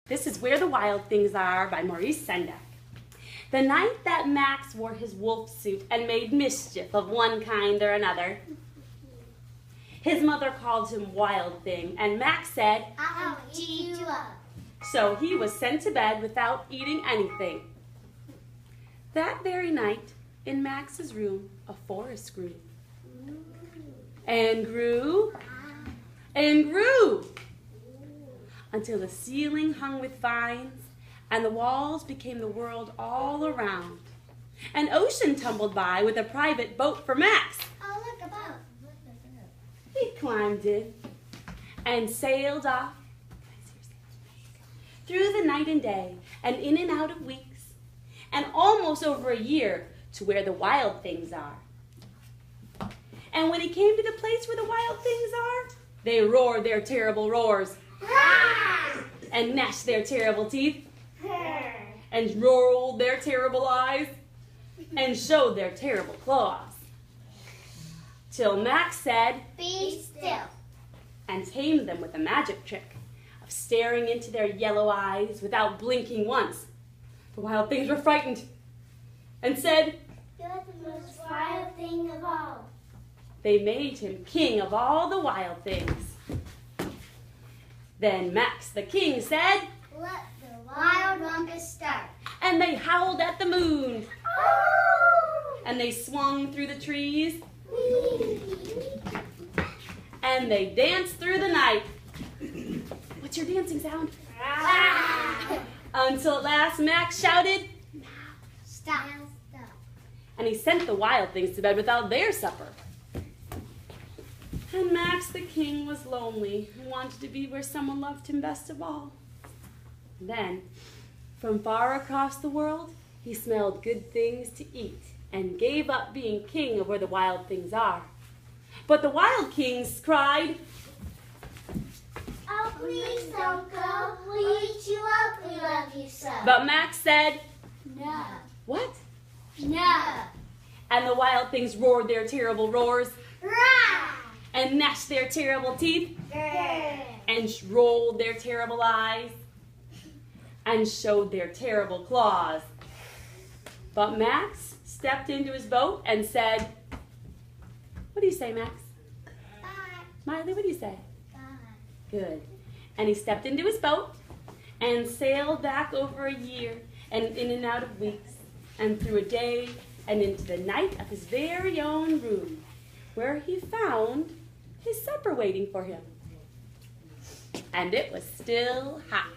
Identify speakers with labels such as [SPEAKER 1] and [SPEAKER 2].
[SPEAKER 1] This is Where the Wild Things Are by Maurice Sendak. The night that Max wore his wolf suit and made mischief of one kind or another, his mother called him Wild Thing, and Max said,
[SPEAKER 2] "I'll eat you up."
[SPEAKER 1] So he was sent to bed without eating anything. That very night, in Max's room, a forest grew. And grew, and grew, until the ceiling hung with vines, and the walls became the world all around. An ocean tumbled by with a private boat for Max.
[SPEAKER 2] Oh, look, a boat.
[SPEAKER 1] He climbed in and sailed off through the night and day, and in and out of weeks, and almost over a year to where the wild things are. And when he came to the place where the wild things are, they roared their terrible roars, and gnashed their terrible teeth, and rolled their terrible eyes, and showed their terrible claws. Till Max said,
[SPEAKER 2] "Be still."
[SPEAKER 1] and tamed them with a magic trick of staring into their yellow eyes without blinking once. The wild things were frightened and said,
[SPEAKER 2] "You're the most wild thing of all."
[SPEAKER 1] they made him king of all the wild things. Then Max the king said,
[SPEAKER 2] "Let the wild rumpus start."
[SPEAKER 1] and they howled at the moon, and they swung through the trees, and they danced through the night. What's your dancing sound? Until at last Max shouted,
[SPEAKER 2] Stop.
[SPEAKER 1] and he sent the wild things to bed without their supper. And Max the king was lonely and wanted to be where someone loved him best of all. Then, from far across the world, he smelled good things to eat and gave up being king of where the wild things are. But the wild kings cried,
[SPEAKER 2] "Oh, please don't go. We'll eat you up. We love you so."
[SPEAKER 1] but Max said,
[SPEAKER 2] No.
[SPEAKER 1] what?
[SPEAKER 2] No.
[SPEAKER 1] And the wild things roared their terrible roars
[SPEAKER 2] Rah!
[SPEAKER 1] and gnashed their terrible teeth
[SPEAKER 2] Grr.
[SPEAKER 1] and rolled their terrible eyes and showed their terrible claws. But Max stepped into his boat and said, what do you say, Max?
[SPEAKER 2] Bye.
[SPEAKER 1] Miley, what do you say?
[SPEAKER 2] Bye.
[SPEAKER 1] Good. And he stepped into his boat and sailed back over a year and in and out of weeks and through a day and into the night of his very own room, where he found his supper waiting for him. And it was still hot.